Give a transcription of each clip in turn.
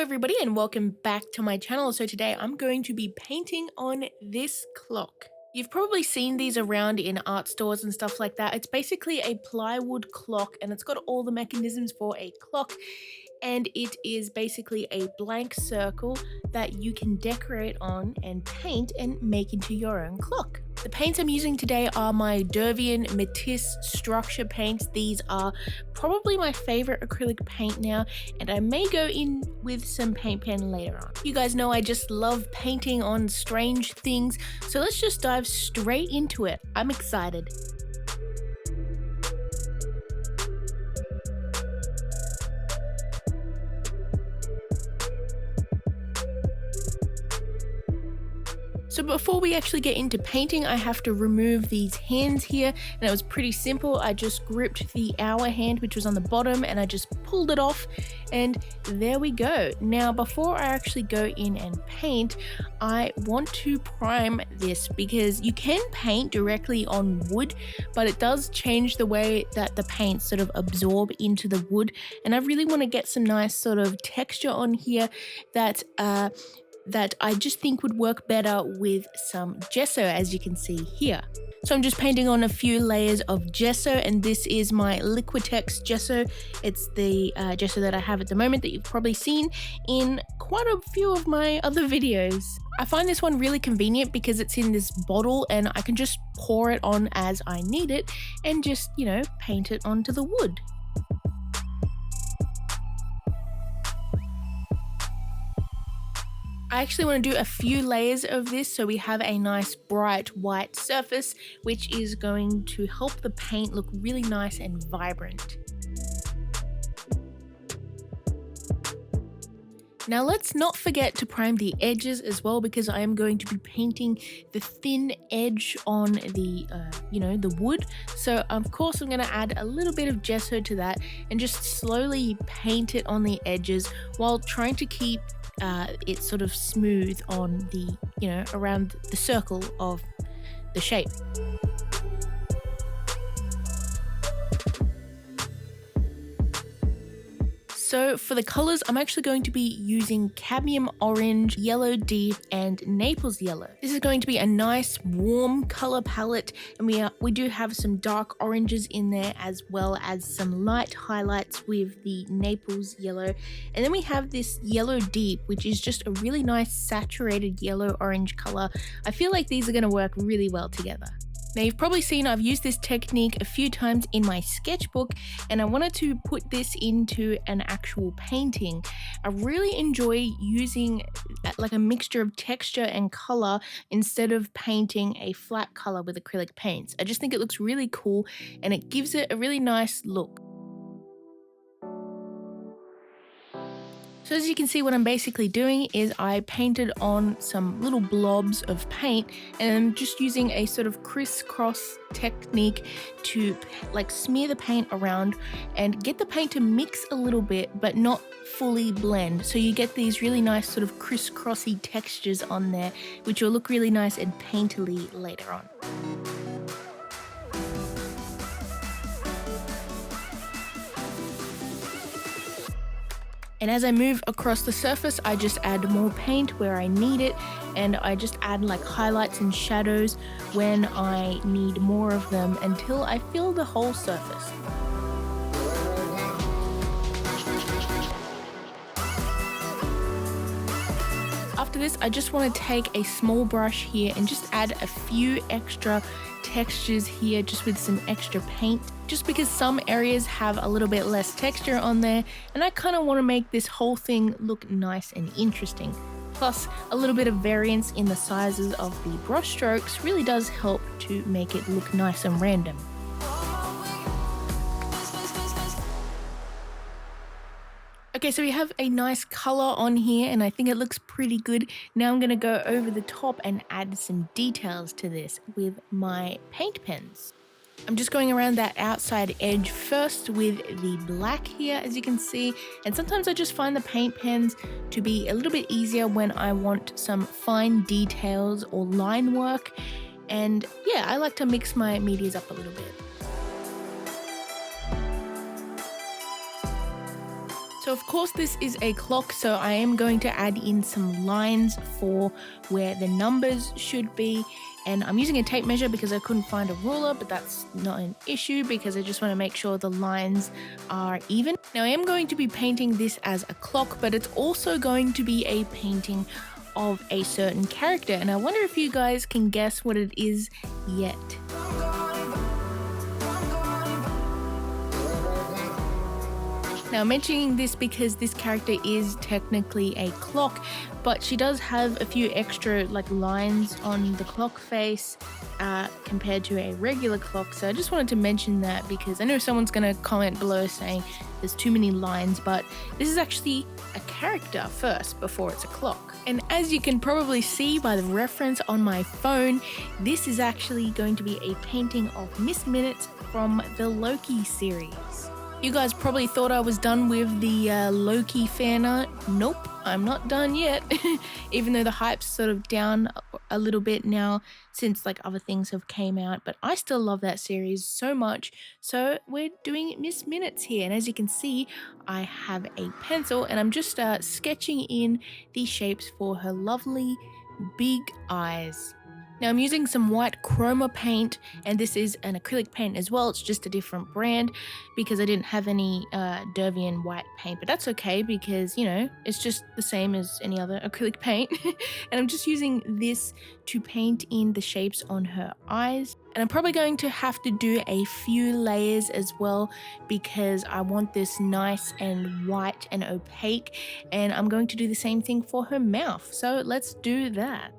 everybody and welcome back to my channel. So today I'm going to be painting on this clock. You've probably seen these around in art stores and stuff like that. It's basically a plywood clock and it's got all the mechanisms for a clock, and it is basically a blank circle that you can decorate on and paint and make into your own clock. The paints I'm using today are my Derivan Matisse structure paints. These are probably my favorite acrylic paint now, and I may go in with some paint pen later on. You guys know I just love painting on strange things, so let's just dive straight into it. I'm excited. So before we actually get into painting, I have to remove these hands here, and it was pretty simple. I just gripped the hour hand, which was on the bottom, and I just pulled it off, and there we go. Now, before I actually go in and paint, I want to prime this because you can paint directly on wood, but it does change the way that the paints sort of absorb into the wood, and I really want to get some nice sort of texture on here that I just think would work better with some gesso, as you can see here. So I'm just painting on a few layers of gesso, and this is my Liquitex gesso. It's the gesso that I have at the moment that you've probably seen in quite a few of my other videos. I find this one really convenient because it's in this bottle and I can just pour it on as I need it and just, paint it onto the wood. I actually want to do a few layers of this so we have a nice bright white surface, which is going to help the paint look really nice and vibrant. Now let's not forget to prime the edges as well, because I am going to be painting the thin edge on the, the wood. So of course I'm going to add a little bit of gesso to that and just slowly paint it on the edges while trying to keep it sort of smooth on the, around the circle of the shape. So for the colors, I'm actually going to be using cadmium orange, yellow deep, and Naples yellow. This is going to be a nice warm color palette, and we do have some dark oranges in there as well as some light highlights with the Naples yellow. And then we have this yellow deep, which is just a really nice saturated yellow orange color. I feel like these are going to work really well together. Now you've probably seen I've used this technique a few times in my sketchbook, and I wanted to put this into an actual painting. I really enjoy using like a mixture of texture and color instead of painting a flat color with acrylic paints. I just think it looks really cool and it gives it a really nice look. So as you can see, what I'm basically doing is I painted on some little blobs of paint, and I'm just using a sort of crisscross technique to like smear the paint around and get the paint to mix a little bit but not fully blend. So you get these really nice sort of crisscrossy textures on there, which will look really nice and painterly later on. And as I move across the surface, I just add more paint where I need it, and I just add like highlights and shadows when I need more of them until I fill the whole surface. After this, I just want to take a small brush here and just add a few extra textures here just with some extra paint, just because some areas have a little bit less texture on there, and I kind of want to make this whole thing look nice and interesting. Plus, a little bit of variance in the sizes of the brush strokes really does help to make it look nice and random. Okay, so we have a nice color on here and I think it looks pretty good. Now I'm going to go over the top and add some details to this with my paint pens. I'm just going around that outside edge first with the black here, as you can see, and sometimes I just find the paint pens to be a little bit easier when I want some fine details or line work, and yeah, I like to mix my medias up a little bit. So of course this is a clock, so I am going to add in some lines for where the numbers should be. And I'm using a tape measure because I couldn't find a ruler, but that's not an issue because I just want to make sure the lines are even. Now I am going to be painting this as a clock, but it's also going to be a painting of a certain character. And I wonder if you guys can guess what it is yet. Now I'm mentioning this because this character is technically a clock, but she does have a few extra lines on the clock face compared to a regular clock. So I just wanted to mention that because I know someone's going to comment below saying there's too many lines, but this is actually a character first before it's a clock. And as you can probably see by the reference on my phone, this is actually going to be a painting of Miss Minutes from the Loki series. You guys probably thought I was done with the Loki fan art. Nope, I'm not done yet. Even though the hype's sort of down a little bit now since other things have came out, but I still love that series so much. So we're doing Miss Minutes here, and as you can see, I have a pencil and I'm just sketching in the shapes for her lovely big eyes. Now I'm using some white chroma paint, and this is an acrylic paint as well. It's just a different brand because I didn't have any Derivan white paint, but that's okay because, you know, it's just the same as any other acrylic paint. And I'm just using this to paint in the shapes on her eyes. And I'm probably going to have to do a few layers as well because I want this nice and white and opaque, and I'm going to do the same thing for her mouth. So let's do that.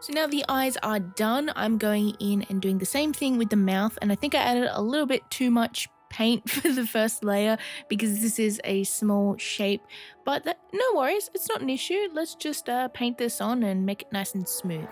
So now the eyes are done, I'm going in and doing the same thing with the mouth, and I think I added a little bit too much paint for the first layer because this is a small shape, but no worries, it's not an issue. Let's just paint this on and make it nice and smooth.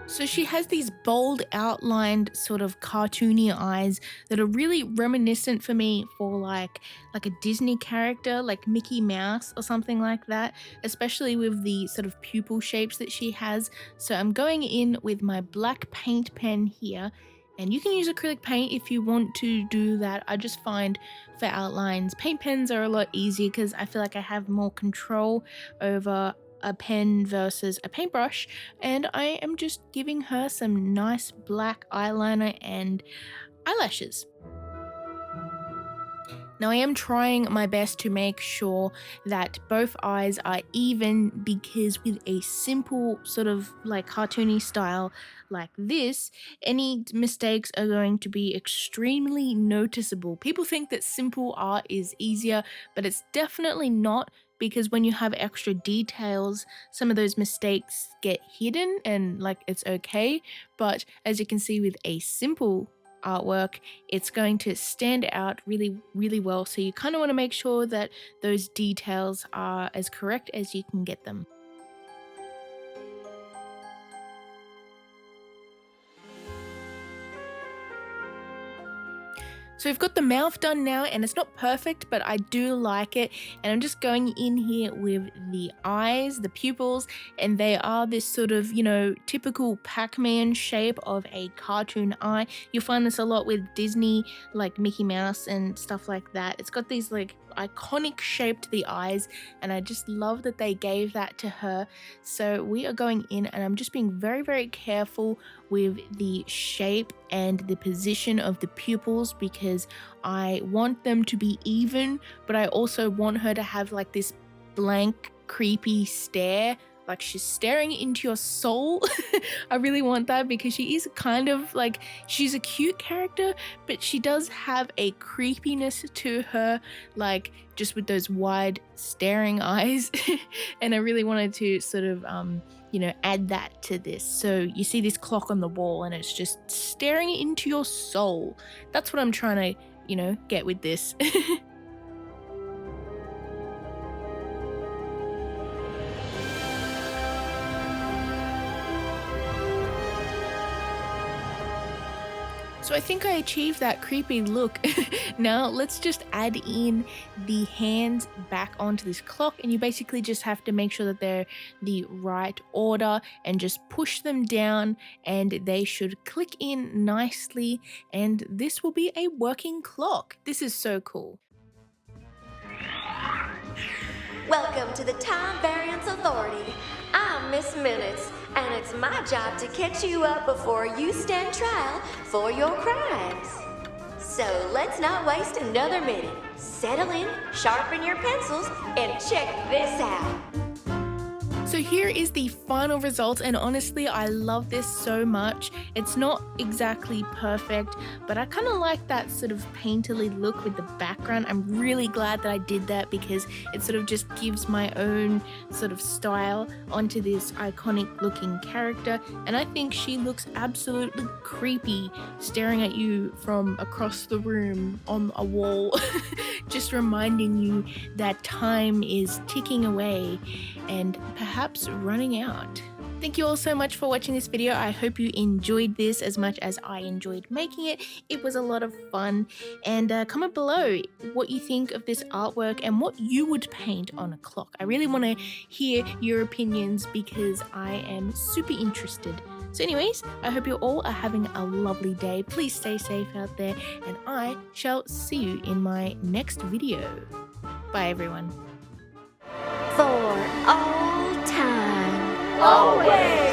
So she has these bold outlined sort of cartoony eyes that are really reminiscent for me for like a Disney character like Mickey Mouse or something like that, especially with the sort of pupil shapes that she has. So I'm going in with my black paint pen here, and you can use acrylic paint if you want to do that. I just find for outlines, paint pens are a lot easier because I feel like I have more control over a pen versus a paintbrush, and I am just giving her some nice black eyeliner and eyelashes. Now I am trying my best to make sure that both eyes are even because with a simple sort of like cartoony style like this, any mistakes are going to be extremely noticeable. People think that simple art is easier, but it's definitely not, because when you have extra details, some of those mistakes get hidden and like it's okay. But as you can see with a simple artwork, it's going to stand out really, really well. So you kind of want to make sure that those details are as correct as you can get them. So we've got the mouth done now, and it's not perfect, but I do like it. And I'm just going in here with the eyes, the pupils, and they are this sort of, you know, typical Pac-Man shape of a cartoon eye. You'll find this a lot with Disney, like Mickey Mouse and stuff like that. It's got these like iconic shape to the eyes, and I just love that they gave that to her. So we are going in, and I'm just being very, very careful with the shape and the position of the pupils because I want them to be even, but I also want her to have like this blank, creepy stare, like she's staring into your soul. I really want that because she is kind of like, she's a cute character, but she does have a creepiness to her, like just with those wide staring eyes. And I really wanted to sort of, you know, add that to this. So you see this clock on the wall and it's just staring into your soul. That's what I'm trying to, you know, get with this. So I think I achieved that creepy look. Now let's just add in the hands back onto this clock, and you basically just have to make sure that they're the right order and just push them down, and they should click in nicely, and this will be a working clock. This is so cool. Welcome to the Time Variance Authority. I'm Miss Minutes, and it's my job to catch you up before you stand trial for your crimes. So let's not waste another minute. Settle in, sharpen your pencils, and check this out. So here is the final result, and honestly I love this so much. It's not exactly perfect, but I kind of like that sort of painterly look with the background. I'm really glad that I did that because it sort of just gives my own sort of style onto this iconic looking character, and I think she looks absolutely creepy staring at you from across the room on a wall, just reminding you that time is ticking away and perhaps running out. Thank you all so much for watching this video. I hope you enjoyed this as much as I enjoyed making it. It was a lot of fun, and comment below what you think of this artwork and what you would paint on a clock. I really want to hear your opinions because I am super interested. So anyways, I hope you all are having a lovely day. Please stay safe out there, and I shall see you in my next video. Bye everyone. For all time. Always.